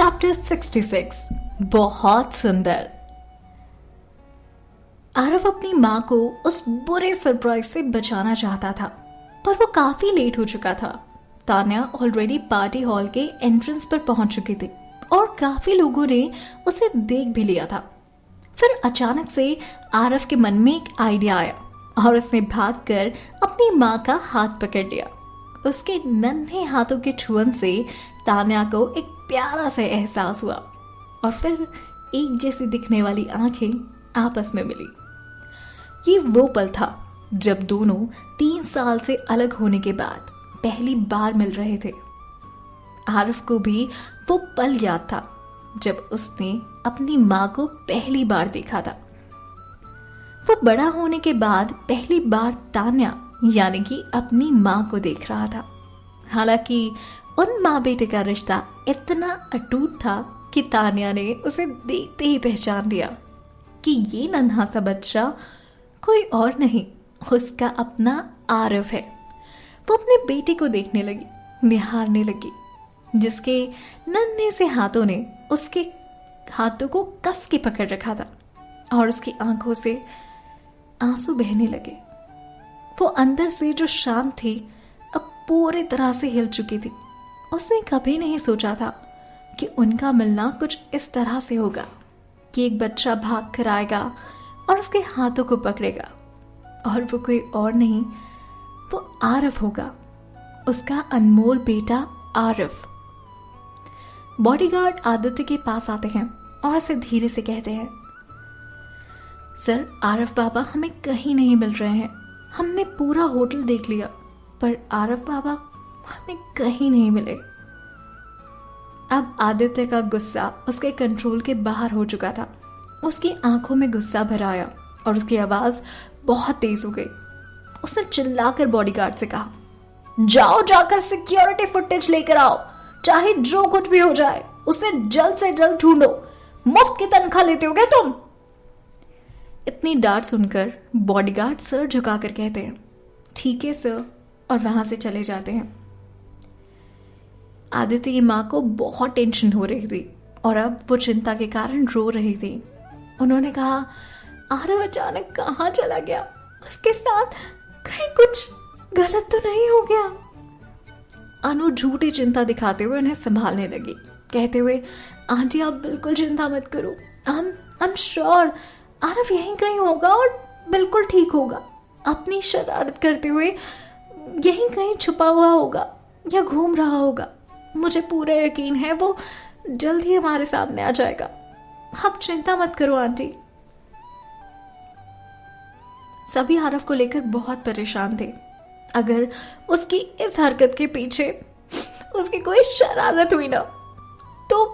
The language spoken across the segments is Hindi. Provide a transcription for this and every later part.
चैप्टर 66 बहुत सुंदर। आरव अपनी माँ को उस बुरे सरप्राइज से बचाना चाहता था, पर वो काफी लेट हो चुका था। तान्या ऑलरेडी पार्टी हॉल के एंट्रेंस पर पहुंच चुकी थी और काफी लोगों ने उसे देख भी लिया था। फिर अचानक से आरव के मन में एक आइडिया आया और उसने भागकर अपनी माँ का हाथ पकड़ लिया। उसके नन्हे हाथों के छुअन से तान्या को एक प्यारा सा एहसास हुआ और फिर एक जैसी दिखने वाली आंखें आपस में मिली। ये वो पल था जब दोनों 3 साल से अलग होने के बाद पहली बार मिल रहे थे। आरव को भी वो पल याद था जब उसने अपनी माँ को पहली बार देखा था। वो बड़ा होने के बाद पहली बार तान्या यानी कि अपनी माँ को देख रहा था। हालांकि उन माँ बेटे का रिश्ता इतना अटूट था कि तान्या ने उसे देखते ही पहचान लिया कि ये नन्हा सा बच्चा कोई और नहीं, उसका अपना आरव है। वो अपने बेटे को देखने लगी, निहारने लगी, जिसके नन्हे से हाथों ने उसके हाथों को कस के पकड़ रखा था और उसकी आंखों से आंसू बहने लगे। वो अंदर से जो शांत थी अब पूरी तरह से हिल चुकी थी। उसने कभी नहीं सोचा था कि उनका मिलना कुछ इस तरह से होगा कि एक बच्चा भाग कर आएगा और उसके हाथों को पकड़ेगा और वो कोई और नहीं, वो आरव होगा, उसका अनमोल बेटा आरव। बॉडीगार्ड आदित्य के पास आते हैं और उसे धीरे से कहते हैं, सर, आरव बाबा हमें कहीं नहीं मिल रहे हैं। हमने पूरा होटल देख लिया पर आरव बाबा हमें कहीं नहीं मिले। अब आदित्य का गुस्सा उसके कंट्रोल के बाहर हो चुका था। उसकी आंखों में गुस्सा भर आया और उसकी आवाज बहुत तेज हो गई। उसने चिल्लाकर बॉडीगार्ड से कहा, जाओ जाकर सिक्योरिटी फुटेज लेकर आओ, चाहे जो कुछ भी हो जाए उसे जल्द से जल्द ढूंढो। मुफ्त की तनख्वाह लेते हो क्या तुम? इतनी डांट सुनकर बॉडीगार्ड सर झुकाकर कहते हैं, ठीक है सर, और वहां से चले जाते हैं। आदित्य की माँ को बहुत टेंशन हो रही थी और अब वो चिंता के कारण रो रही थी। उन्होंने कहा, आरव अचानक कहाँ चला गया? उसके साथ कहीं कुछ गलत तो नहीं हो गया? अनु झूठी चिंता दिखाते हुए उन्हें संभालने लगी, कहते हुए, आंटी आप बिल्कुल चिंता मत करो, आई एम श्योर आरव यहीं कहीं होगा और बिल्कुल ठीक होगा। अपनी शरारत करते हुए यहीं कहीं छुपा हुआ होगा या घूम रहा होगा। मुझे पूरा यकीन है वो जल्द ही हमारे सामने आ जाएगा। आप चिंता मत करो आंटी। सभी आरव को लेकर बहुत परेशान थे। अगर उसकी इस हरकत के पीछे उसकी कोई शरारत हुई ना तो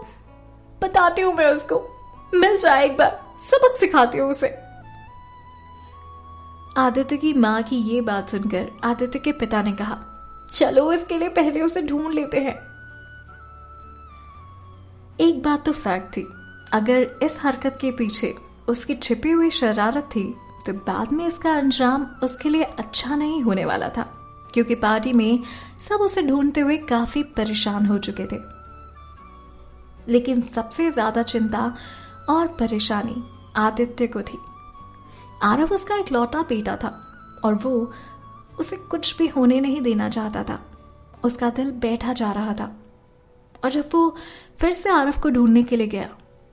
बताती हूं मैं उसको, मिल जाए एक बार, सबक सिखाती हूँ उसे। आदित्य की माँ की ये बात सुनकर आदित्य के पिता ने कहा, चलो इसके लिए पहले उसे ढूंढ लेते हैं। एक बात तो फैक्ट थी, अगर इस हरकत के पीछे उसकी छिपी हुई शरारत थी तो बाद में इसका अंजाम उसके लिए अच्छा नहीं होने वाला था, क्योंकि पार्टी में सब उसे ढूंढते हुए काफी परेशान हो चुके थे। लेकिन सबसे ज्यादा चिंता और परेशानी आदित्य को थी। आरव उसका इकलौता बेटा था और वो उसे कुछ भी होने नहीं देना चाहता था। उसका दिल बैठा जा रहा था और जब वो फिर से आरव को ढूंढने के लिए गया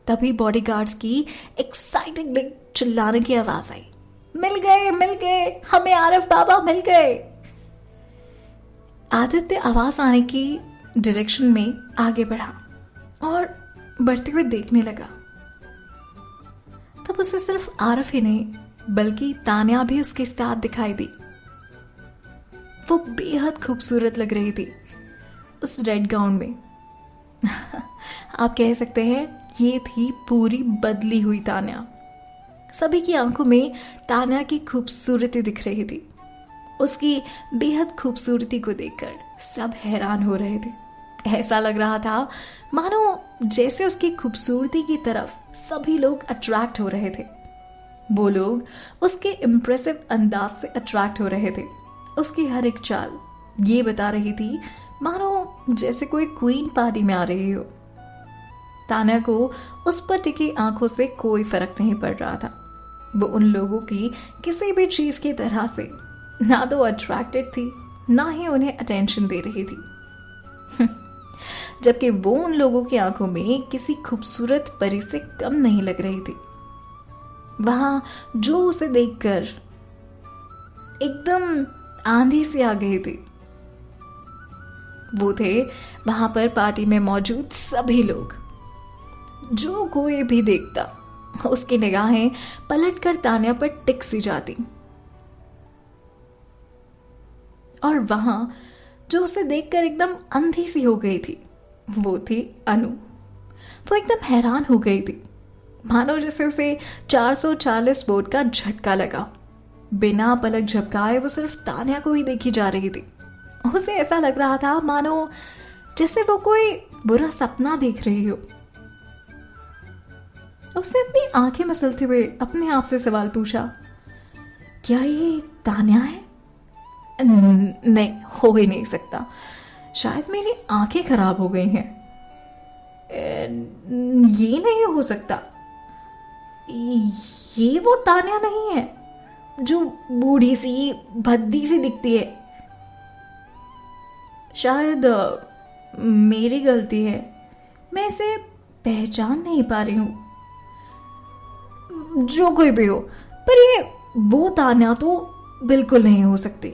तभी बॉडीगार्ड्स की एक्साइटिंग चिल्लाने की आवाज आई, मिल गए, हमें आरव बाबा मिल गए। आदित्य आवाज आने की डायरेक्शन में आगे बढ़ा और बढ़ते हुए देखने लगा। तब उसे सिर्फ आरव ही नहीं बल्कि तान्या भी उसके साथ दिखाई दी। वो बेहद खूबसूरत लग रही थी उस रेड गाउन में। आप कह सकते हैं ये थी पूरी बदली हुई तान्या। सभी की आंखों में तान्या की खूबसूरती दिख रही थी। उसकी बेहद खूबसूरती को देखकर सब हैरान हो रहे थे। ऐसा लग रहा था मानो जैसे उसकी खूबसूरती की तरफ सभी लोग अट्रैक्ट हो रहे थे। वो लोग उसके इम्प्रेसिव अंदाज से अट्रैक्ट हो रहे थे। उसकी हर एक चाल ये बता रही थी मानो जैसे कोई क्वीन पार्टी में आ रही हो। तान्या को उस पर टिकी आंखों से कोई फर्क नहीं पड़ रहा था। वो उन लोगों की किसी भी चीज की तरह से ना तो अट्रैक्टेड थी, ना ही उन्हें अटेंशन दे रही थी। जबकि वो उन लोगों की आंखों में किसी खूबसूरत परी से कम नहीं लग रही थी। वहां जो उसे देखकर एकदम आंधी सी आ गई थी, वो थे वहां पर पार्टी में मौजूद सभी लोग। जो कोई भी देखता उसकी निगाहें पलटकर तान्या पर टिक सी जाती। और वहां जो उसे देखकर एकदम अंधी सी हो गई थी, वो थी अनु। वो एकदम हैरान हो गई थी, मानो जैसे उसे 440 वोट का झटका लगा। बिना पलक झपकाए वो सिर्फ तान्या को ही देखी जा रही थी। उसे ऐसा लग रहा था मानो जैसे वो कोई बुरा सपना देख रही हो। उसने अपनी आंखें मसलते हुए अपने आप से सवाल पूछा, क्या ये तान्या है? नहीं, हो ही नहीं सकता, शायद मेरी आंखें खराब हो गई हैं। ये नहीं हो सकता, ये वो तान्या नहीं है जो बूढ़ी सी भद्दी सी दिखती है। शायद मेरी गलती है, मैं इसे पहचान नहीं पा रही हूं। जो कोई भी हो, पर ये वो तान्या तो बिल्कुल नहीं हो सकती।